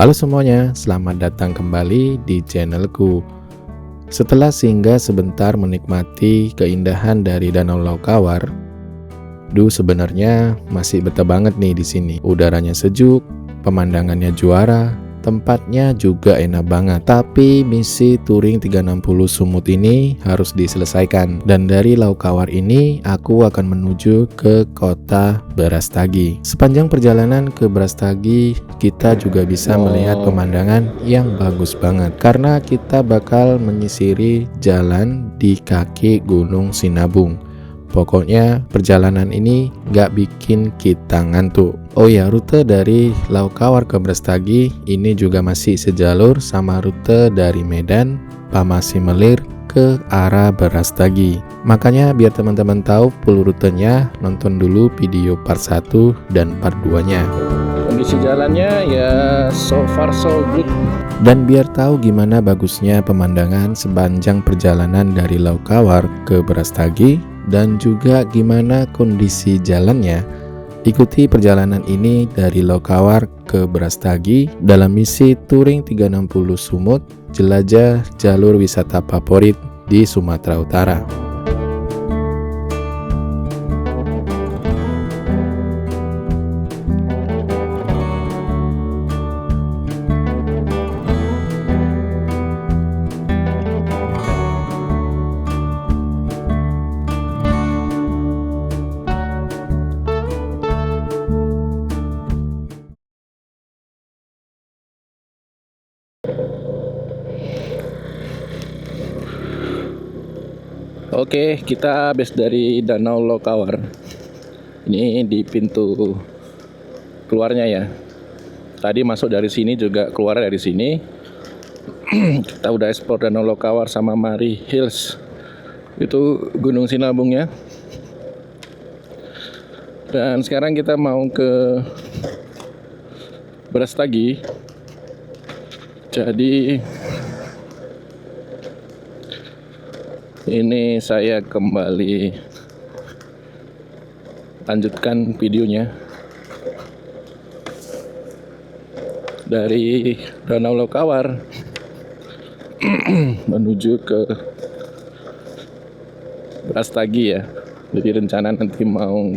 Halo semuanya, selamat datang kembali di channelku. Setelah singgah sebentar menikmati keindahan dari Danau Laukawar, sebenarnya masih betah banget nih di sini. Udaranya sejuk, pemandangannya juara, tempatnya juga enak banget. Tapi misi touring 360 Sumut ini harus diselesaikan. Dan dari Laukawar ini aku akan menuju ke kota Brastagi. Sepanjang perjalanan ke Brastagi, kita juga bisa melihat pemandangan yang bagus banget. Karena kita bakal menyisiri jalan di kaki Gunung Sinabung. Pokoknya perjalanan ini gak bikin kita ngantuk. Oh ya, rute dari Laukawar ke Brastagi ini juga masih sejalur sama rute dari Medan, Pamasimelir ke arah Brastagi. Makanya biar teman-teman tahu full rutenya, nonton dulu video part 1 dan part 2-nya. Kondisi jalannya ya so far so good. Dan biar tahu gimana bagusnya pemandangan sepanjang perjalanan dari Laukawar ke Brastagi dan juga gimana kondisi jalannya, ikuti perjalanan ini dari Laukawar ke Brastagi dalam misi touring 360 Sumut, jelajah jalur wisata favorit di Sumatera Utara. Oke, kita habis dari Danau Laukawar. Ini di pintu keluarnya ya. Tadi masuk dari sini juga keluar dari sini. Kita udah explore Danau Laukawar sama Mari Hills. Itu Gunung Sinabung ya. Dan sekarang kita mau ke Brastagi. Jadi ini saya kembali lanjutkan videonya dari Danau Laukawar menuju ke Brastagi ya. Jadi rencana nanti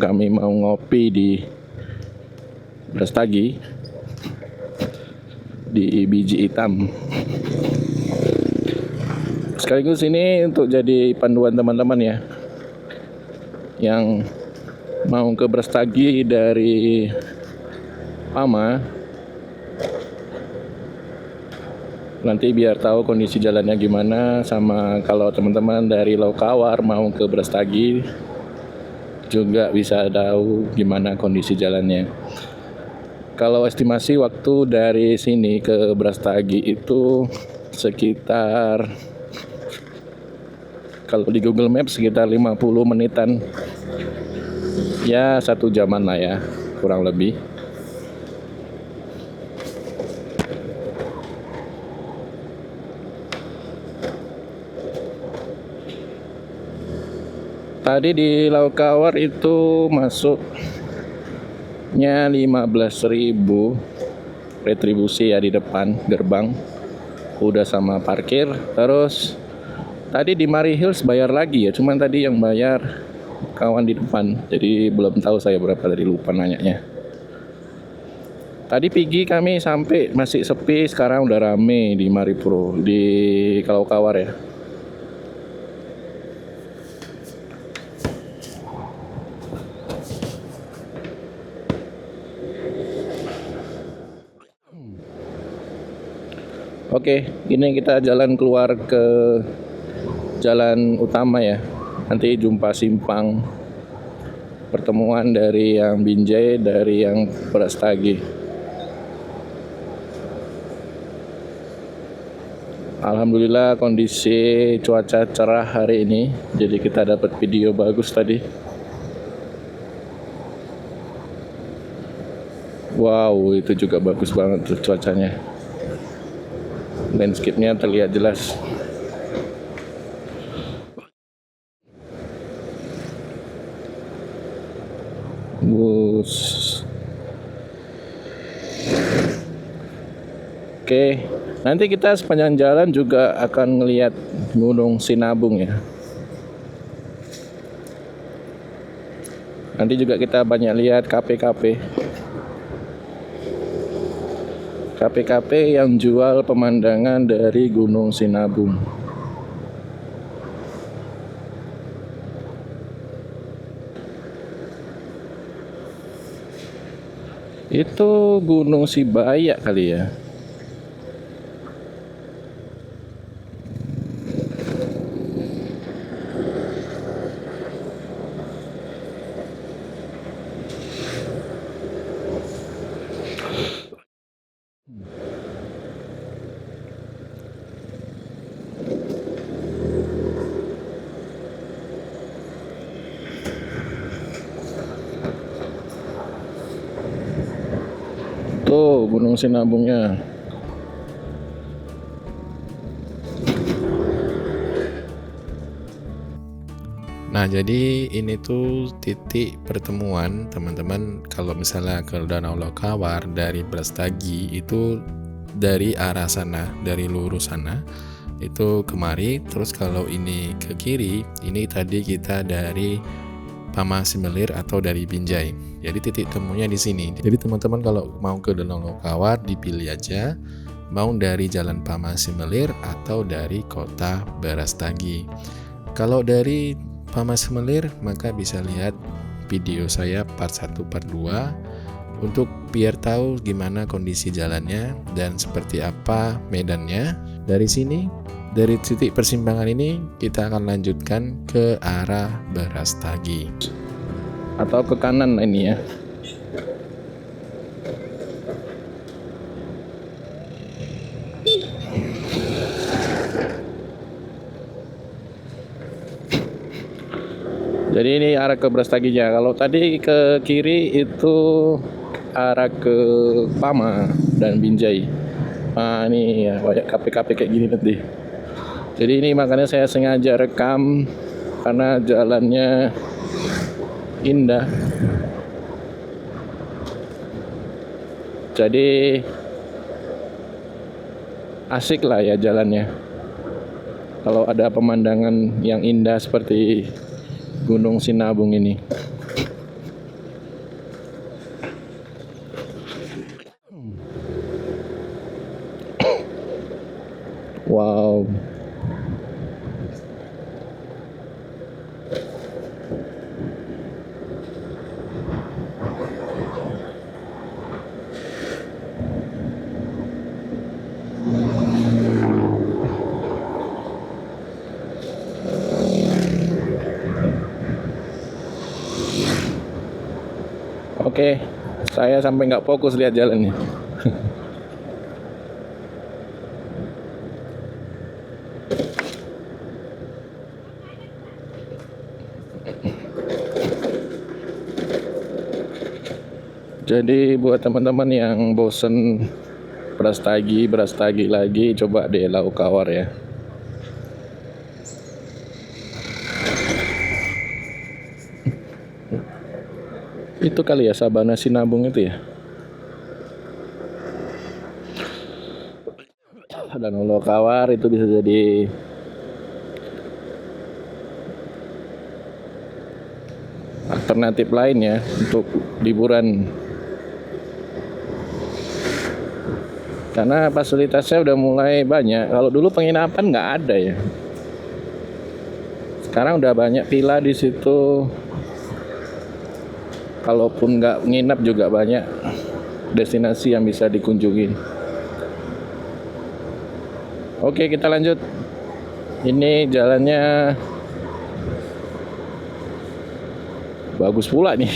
kami mau ngopi di Brastagi di Biji Hitam. Sekaligus ini untuk jadi panduan teman-teman ya yang mau ke Brastagi dari Pama, nanti biar tahu kondisi jalannya gimana. Sama kalau teman-teman dari Laukawar mau ke Brastagi juga bisa tahu gimana kondisi jalannya. Kalau estimasi waktu dari sini ke Brastagi itu sekitar, kalau di Google Maps sekitar 50 menitan. Ya 1 jaman lah ya, kurang lebih. Tadi di Laukawar itu masuknya 15.000 retribusi ya di depan gerbang. Udah sama parkir. Terus tadi di Mari Hills bayar lagi ya, cuman tadi yang bayar kawan di depan. Jadi belum tahu saya berapa, tadi lupa nanyanya. Tadi pagi kami sampai masih sepi, sekarang udah rame di Maripuro, di Laukawar ya. Oke, ini kita jalan keluar ke jalan utama ya. Nanti jumpa simpang pertemuan dari yang Binjai, dari yang Brastagi. Alhamdulillah kondisi cuaca cerah hari ini, jadi kita dapat video bagus tadi. Wow, itu juga bagus banget tuh cuacanya. Landscape-nya terlihat jelas. Bus Oke, nanti kita sepanjang jalan juga akan ngelihat Gunung Sinabung ya. Nanti juga kita banyak lihat kafe-kafe yang jual pemandangan dari Gunung Sinabung. Itu Gunung Sibayak kali ya. Tuh Gunung Sinabungnya. Nah, jadi ini tuh titik pertemuan teman-teman. Kalau misalnya ke Danau Lokawar dari Brastagi itu dari arah sana, dari lurus sana itu kemari. Terus kalau ini ke kiri, ini tadi kita dari Pamasimelir atau dari Binjai. Jadi titik temunya di sini. Jadi teman-teman kalau mau ke Danau Lokawar dipilih aja mau dari Jalan Pamasimelir atau dari Kota Brastagi. Kalau dari Pamasimelir maka bisa lihat video saya part 1 part 2 untuk biar tahu gimana kondisi jalannya dan seperti apa medannya. Dari sini, dari titik persimpangan ini kita akan lanjutkan ke arah Brastagi Atau ke kanan ini ya. Jadi ini arah ke Brastaginya. Kalau tadi ke kiri itu arah ke Pama dan Binjai. Nah ini ya banyak kafe-kafe kayak gini nanti. Jadi ini makanya saya sengaja rekam karena jalannya indah. Jadi asik lah ya jalannya. Kalau ada pemandangan yang indah seperti Gunung Sinabung ini. Wow. Oke, saya sampai nggak fokus lihat jalannya. Jadi buat teman-teman yang bosen Brastagi lagi, coba deh Lokawar ya. Itu kali ya Sabana Sinabung itu ya. Danau Lokawar itu bisa jadi alternatif lain ya untuk liburan. Karena fasilitasnya udah mulai banyak. Kalau dulu penginapan nggak ada ya. Sekarang udah banyak villa di situ. Kalaupun nggak nginap juga banyak destinasi yang bisa dikunjungi. Oke, kita lanjut. Ini jalannya bagus pula nih.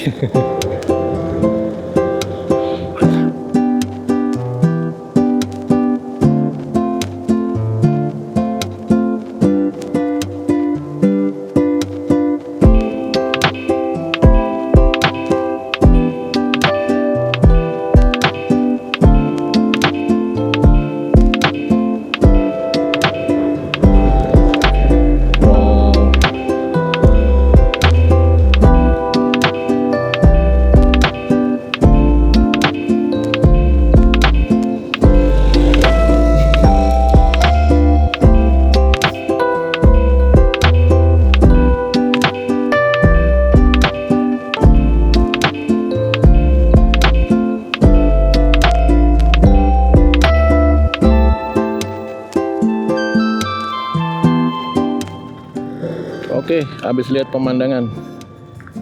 Oke, habis lihat pemandangan.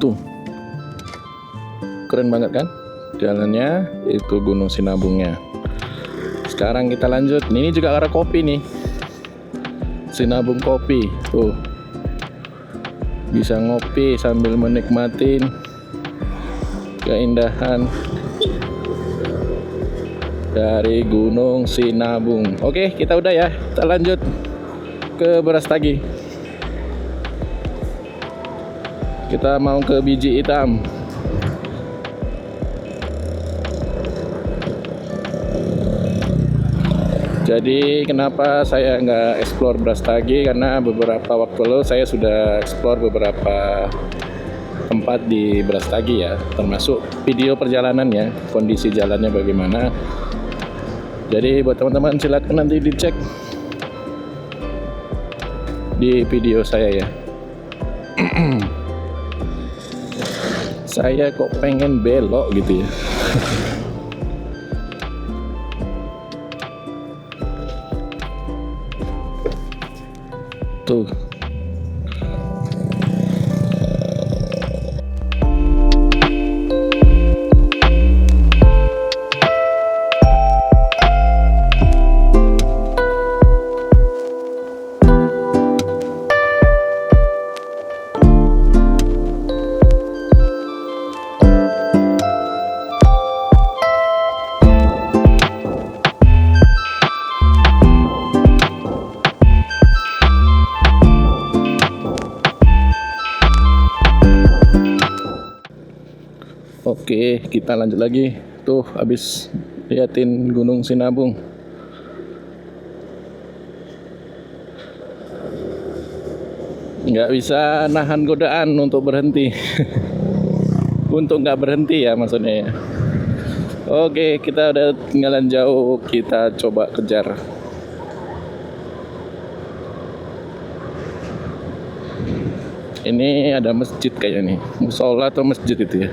Tuh. Keren banget kan? Jalannya itu Gunung Sinabungnya. Sekarang kita lanjut. Ini juga arah kopi nih. Sinabung kopi. Tuh. Bisa ngopi sambil menikmatin keindahan dari Gunung Sinabung. Oke, kita udah ya. Kita lanjut ke Brastagi. Kita mau ke Biji Hitam. Jadi kenapa saya nggak explore Brastagi, karena beberapa waktu lalu saya sudah explore beberapa tempat di Brastagi ya, termasuk video perjalanannya, kondisi jalannya bagaimana. Jadi buat teman-teman silakan nanti dicek di video saya ya. Saya kok pengen belok gitu ya. Tuh. Oke, kita lanjut lagi. Tuh, habis liatin Gunung Sinabung. Nggak bisa nahan godaan untuk berhenti. Untuk nggak berhenti ya maksudnya ya. Oke, kita udah tinggalan jauh. Kita coba kejar. Ini ada masjid kayaknya nih. Musola atau masjid itu ya.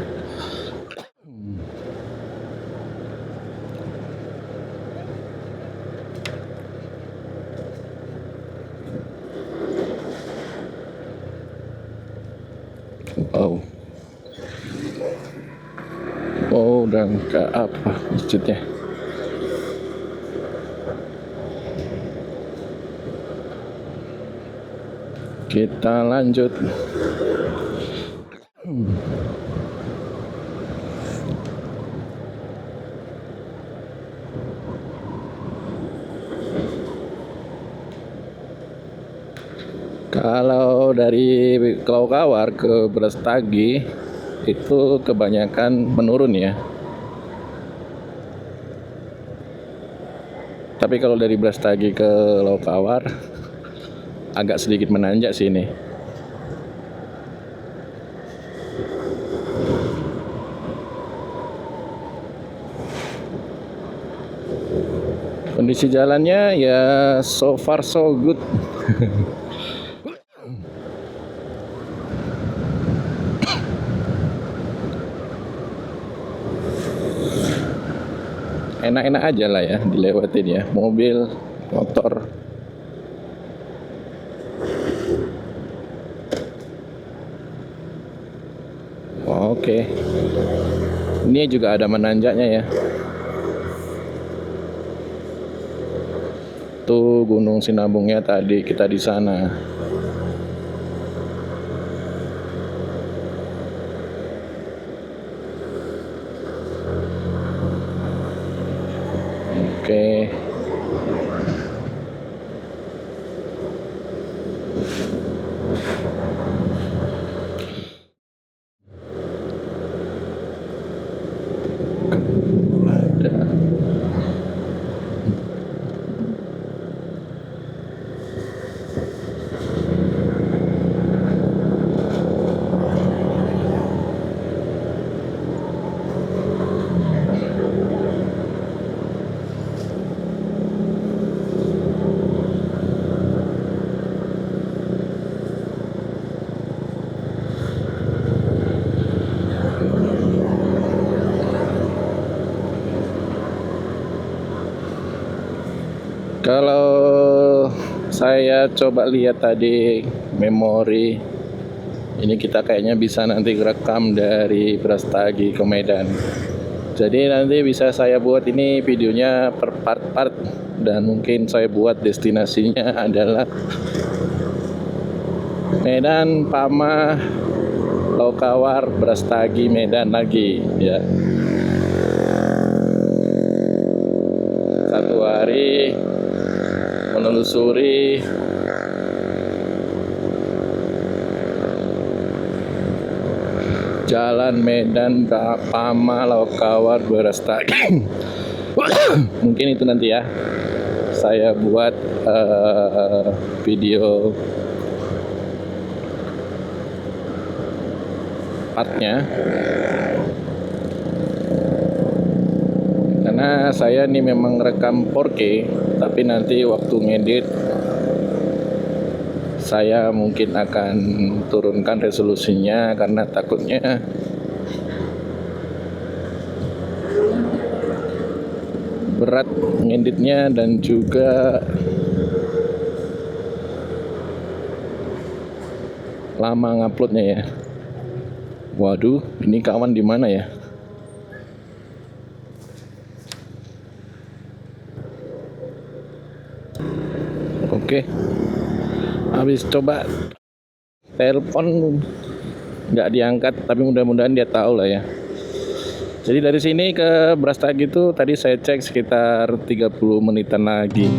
Wow. Oh, dan ke apa masjidnya? Kita lanjut. Kalau dari Laukawar ke Brastagi itu kebanyakan menurun ya. Tapi kalau dari Brastagi ke Laukawar agak sedikit menanjak sih ini. Kondisi jalannya ya so far so good. Enak-enak aja lah ya dilewatin ya, mobil, motor. Oke. Ini juga ada menanjaknya ya. Tuh Gunung Sinabungnya tadi kita di sana. Oke. Ada. Kalau saya coba lihat tadi memori Ini kita kayaknya bisa nanti rekam dari Brastagi ke Medan. Jadi nanti bisa saya buat ini videonya per part-part, dan mungkin saya buat destinasinya adalah Medan, Pama, Lokawar, Brastagi, Medan lagi ya. Satu hari menelusuri Jalan Medan, Pama, Lokawar, Brastagi. Mungkin itu nanti ya saya buat video partnya, karena saya ini memang rekam 4K, tapi nanti waktu ngedit saya mungkin akan turunkan resolusinya karena takutnya berat ngeditnya dan juga lama nguploadnya ya. Waduh, ini kawan di mana ya? Oke. Habis coba telepon nggak diangkat, tapi mudah-mudahan dia tahu lah ya. Jadi dari sini ke Brastagi itu tadi saya cek sekitar 30 menitan lagi.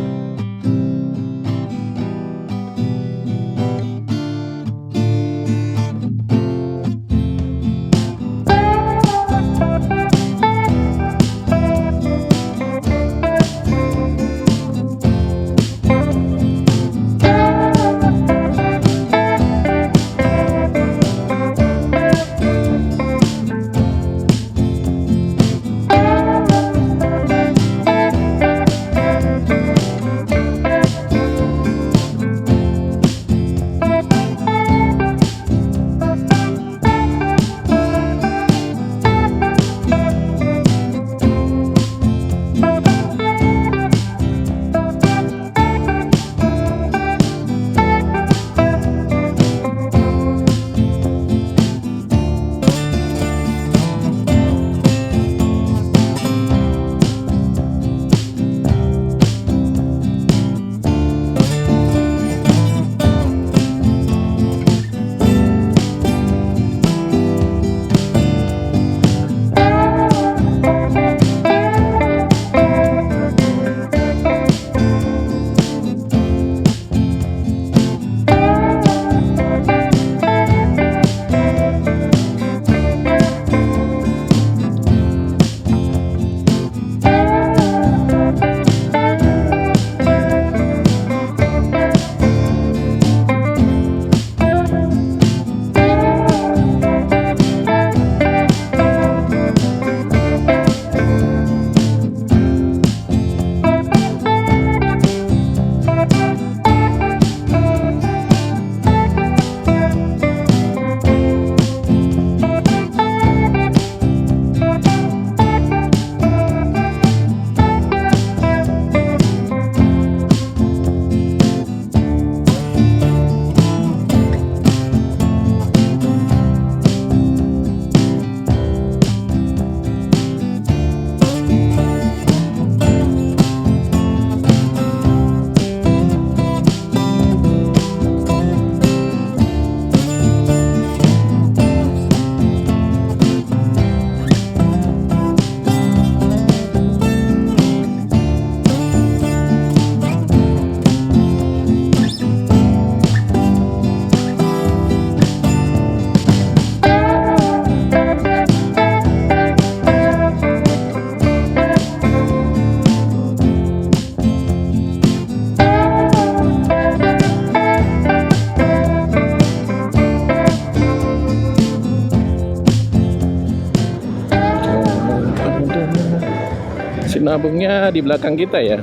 Sinabungnya di belakang kita ya.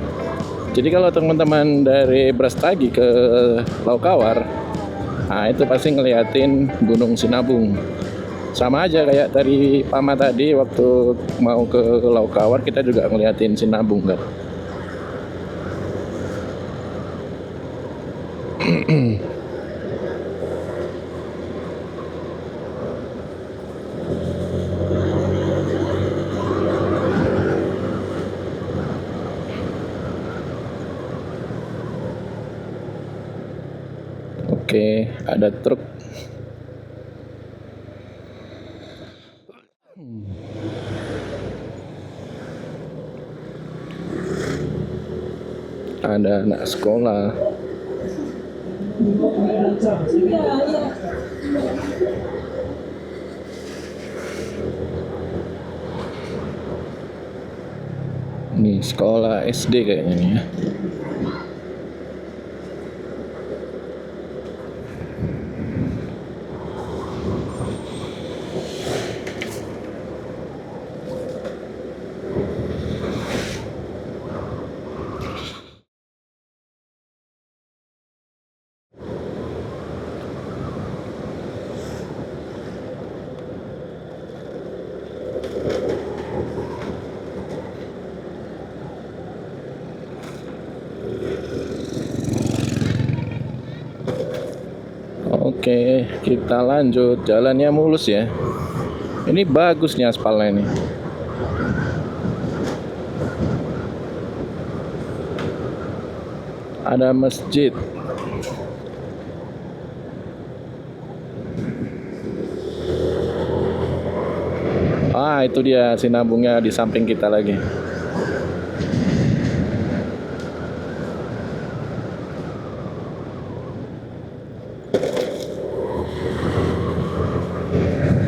Jadi kalau teman-teman dari Brastagi ke Lokawar, nah itu pasti ngeliatin Gunung Sinabung. Sama aja kayak dari Pama tadi, waktu mau ke Lokawar kita juga ngeliatin Sinabung kan. Oke, ada truk. Ada anak sekolah. Nih sekolah SD kayaknya nih ya. Oke, kita lanjut. Jalannya mulus ya. Ini bagus nih aspalnya ini. Ada masjid. Ah, itu dia sinabungnya di samping kita lagi.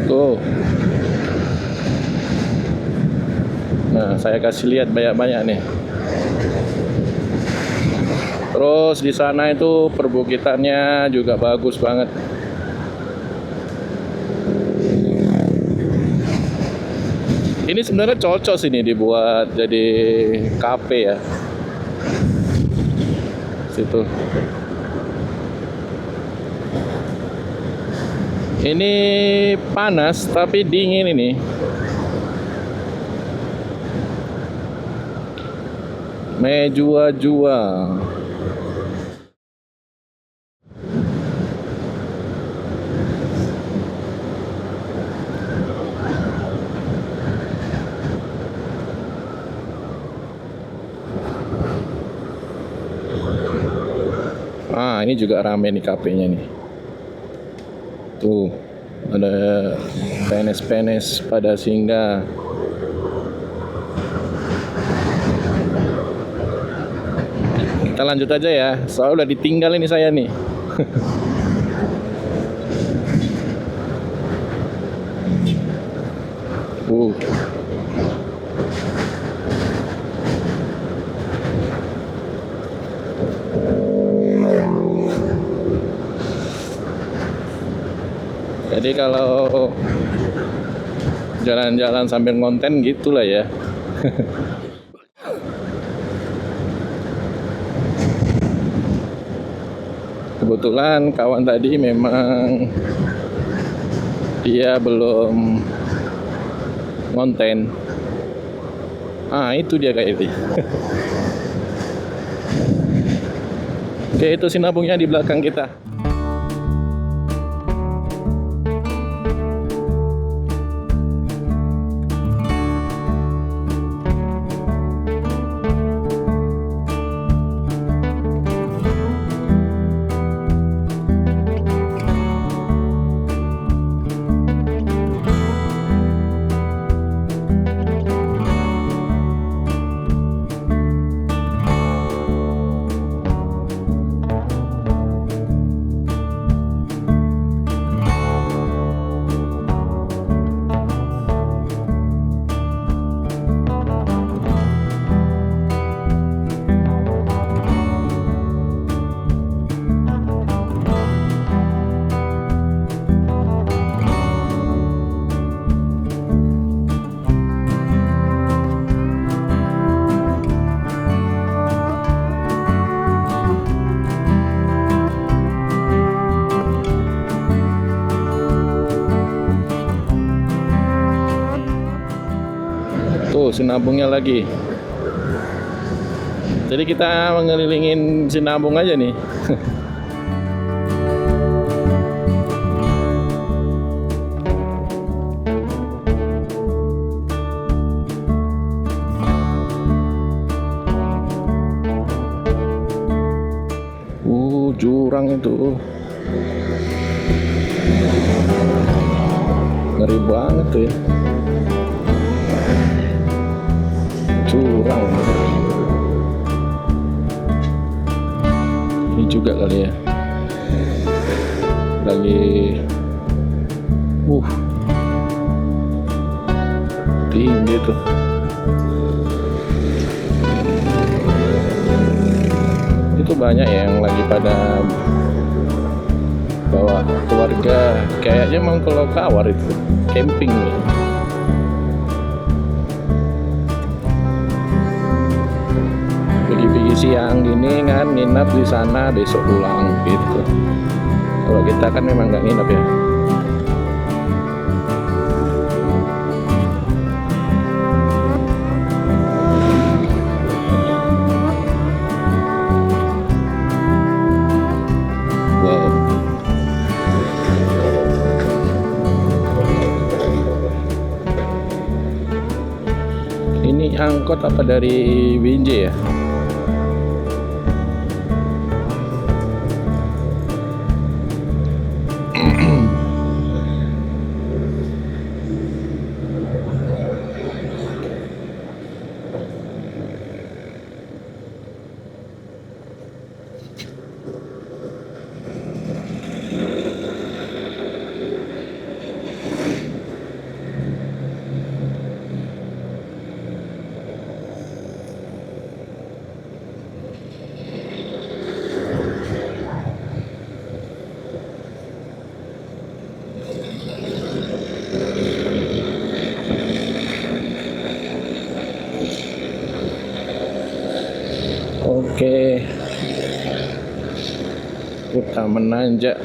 Tuh. Nah, saya kasih lihat banyak-banyak nih. Terus di sana itu perbukitannya juga bagus banget. Ini sebenarnya cocok sini dibuat jadi kafe ya. Situ. Ini panas tapi dingin ini. Mejua-jua. Ah, ini juga rame nih kafenya nih. Tuh, ada PNS-PNS pada singgah. Kita lanjut aja ya, soalnya udah ditinggal ini saya nih. uh. Jadi kalau jalan-jalan sambil ngonten gitulah ya. Kebetulan kawan tadi memang dia belum ngonten. Ah, itu dia kayak itu. Oke, itu sinabungnya di belakang kita. Tuh sinabungnya lagi. Jadi kita mengelilingin sinabung aja nih. Jurang itu. Ngeri banget tuh ya. Curang. Ini juga kali ya. Lagi tinggi tuh. Itu banyak yang lagi pada bawa keluarga, kayaknya mau ke Lokawar itu, camping nih. Pagi-pagi siang gini kan nginap di sana, besok pulang gitu. Kalau kita kan memang nggak nginap ya. Ini angkot apa dari Binjai ya? Oke, kita menanjak.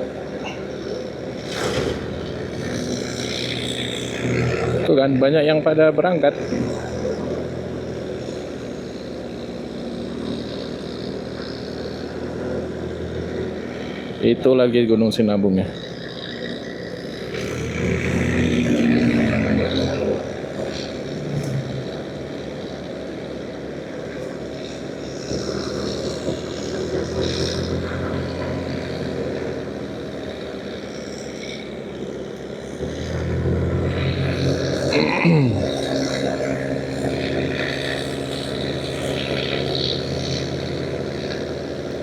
Tuh kan banyak yang pada berangkat. Itu lagi Gunung Sinabung ya.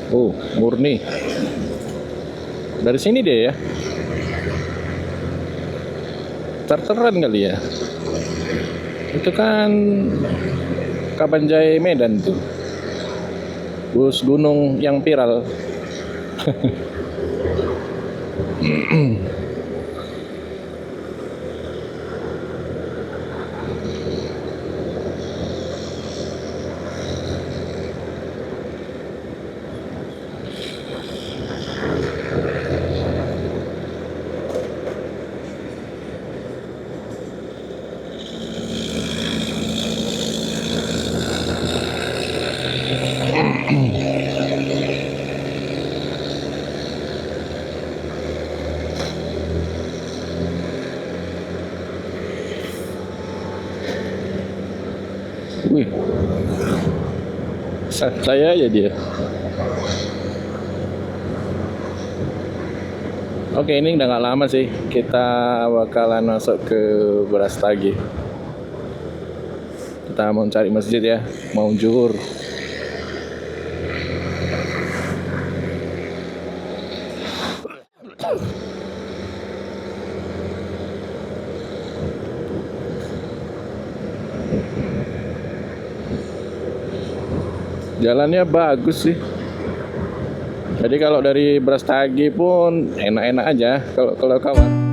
Oh, murni. Dari sini deh ya. Charteran kali ya. Itu kan Kabanjai Medan tuh. Bus gunung yang viral. Wih, santai aja dia. Oke, ini udah gak lama sih kita bakalan masuk ke Brastagi. Kita mau cari masjid ya, mau zuhur. Jalannya bagus sih. Jadi kalau dari Brastagi pun enak-enak aja kalau kawan.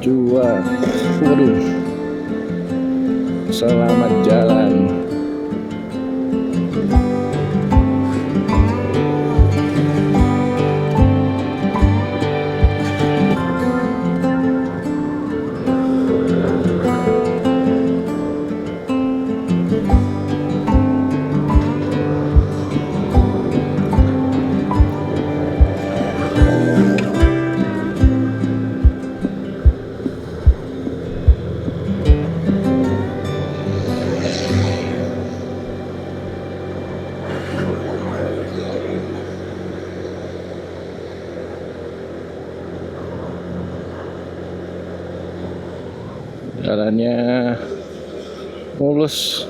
Juar. Waduh. Selamat jalan. Jalannya mulus.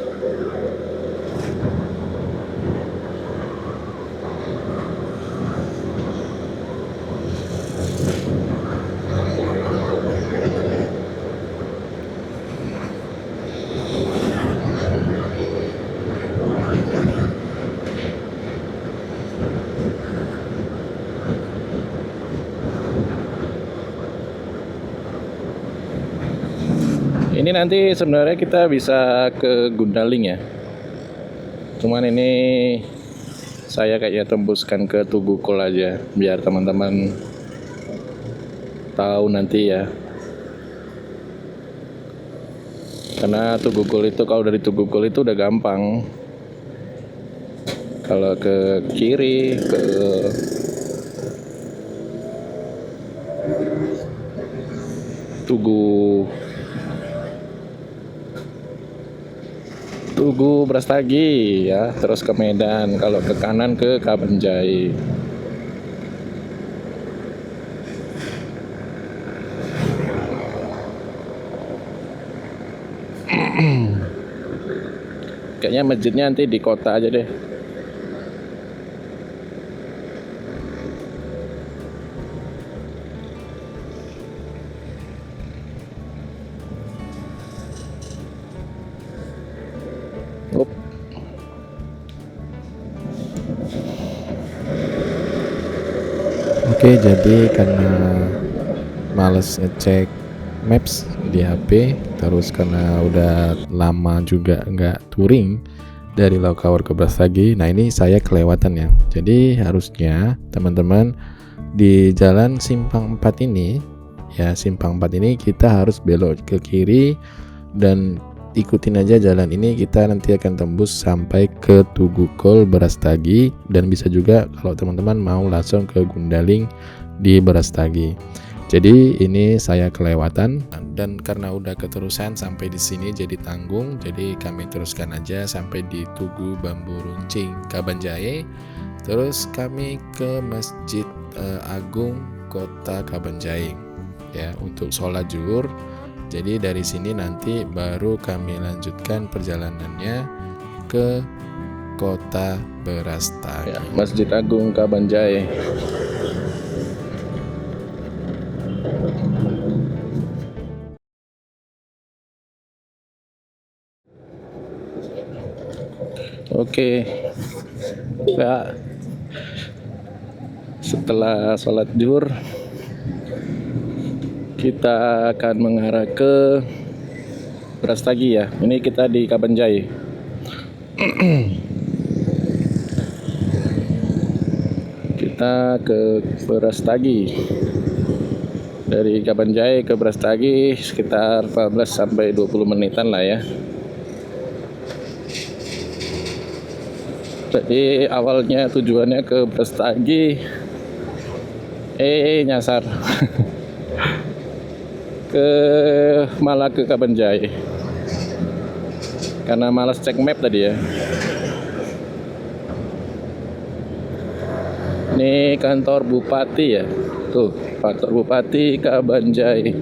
Ini nanti sebenarnya kita bisa ke Gundaling ya. Cuman ini saya kayaknya tembuskan ke Tugu Kol aja biar teman-teman tahu nanti ya. Karena Tugu Kol itu kalau dari Tugu Kol itu udah gampang. Kalau ke kiri ke Tugu Brastagi ya, terus ke Medan. Kalau ke kanan ke Kabanjai. Kayaknya masjidnya nanti di kota aja deh. Up. Oke, jadi karena males ngecek maps di HP, terus karena udah lama juga nggak touring dari Lokawar ke Brastagi, nah ini saya kelewatan ya. Jadi harusnya teman-teman di jalan Simpang 4 ini, ya Simpang 4 ini kita harus belok ke kiri dan ikutin aja jalan ini, kita nanti akan tembus sampai ke Tugu Kol Brastagi, dan bisa juga kalau teman-teman mau langsung ke Gundaling di Brastagi. Jadi ini saya kelewatan dan karena udah keterusan sampai di sini jadi tanggung, jadi kami teruskan aja sampai di Tugu Bambu Runcing Kabanjai. Terus kami ke Masjid Agung Kota Kabanjai ya untuk sholat zuhur. Jadi dari sini nanti baru kami lanjutkan perjalanannya ke Kota Brastagi. Ya, Masjid Agung Kabanjai. Oke. Ya. Setelah sholat zuhur kita akan mengarah ke Brastagi ya. Ini kita di Kabanjai. Kita ke Brastagi. Dari Kabanjai ke Brastagi sekitar 14 sampai 20 menitan lah ya. Jadi awalnya tujuannya ke Brastagi, nyasar. Malah ke Kabanjai karena malas cek map tadi ya. Ini kantor bupati ya, tuh kantor bupati Kabanjai.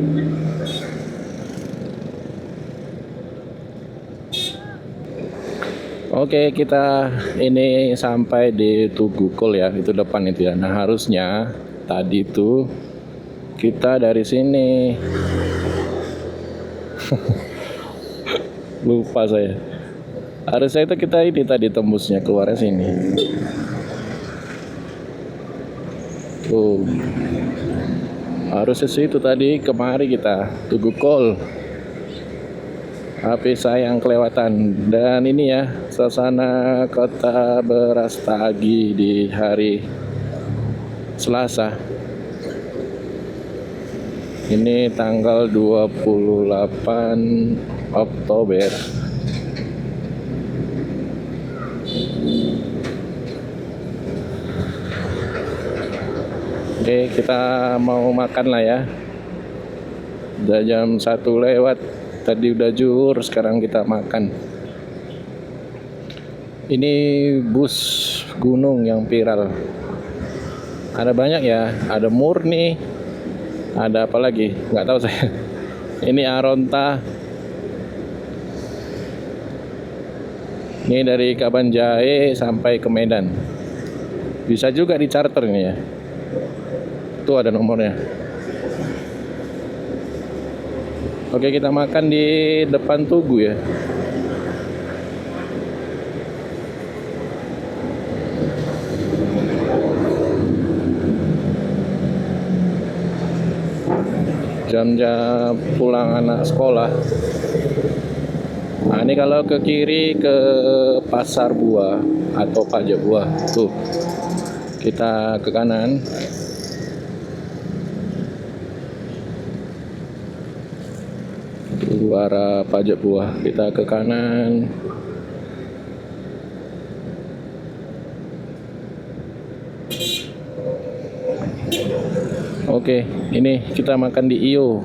Oke, kita ini sampai di Tugu Kol ya, itu depan itu ya. Nah harusnya tadi tuh kita dari sini. Lupa saya. Harusnya itu kita ini tadi tembusnya keluarnya sini. Tuh, harus ke situ tadi, kemari kita Tugu Kol. HP saya yang kelewatan. Dan ini ya suasana kota Brastagi di hari Selasa. Ini tanggal 28 Oktober. Oke, kita mau makan lah ya. Udah jam 1 lewat. Tadi udah zuhur, sekarang kita makan. Ini bus gunung yang viral. Ada banyak ya, ada Murni, ada apa lagi? Nggak tahu saya. Ini Aronta. Ini dari Kabanjahe sampai ke Medan. Bisa juga di charter nih ya. Tuh ada nomornya. Oke, kita makan di depan Tugu ya. Jam-jam pulang anak sekolah. Nah, ini kalau ke kiri ke Pasar Buah atau Pajak Buah. Tuh, kita ke kanan. Tuh arah Pajak Buah, kita ke kanan. Oke, ini kita makan di Iyo.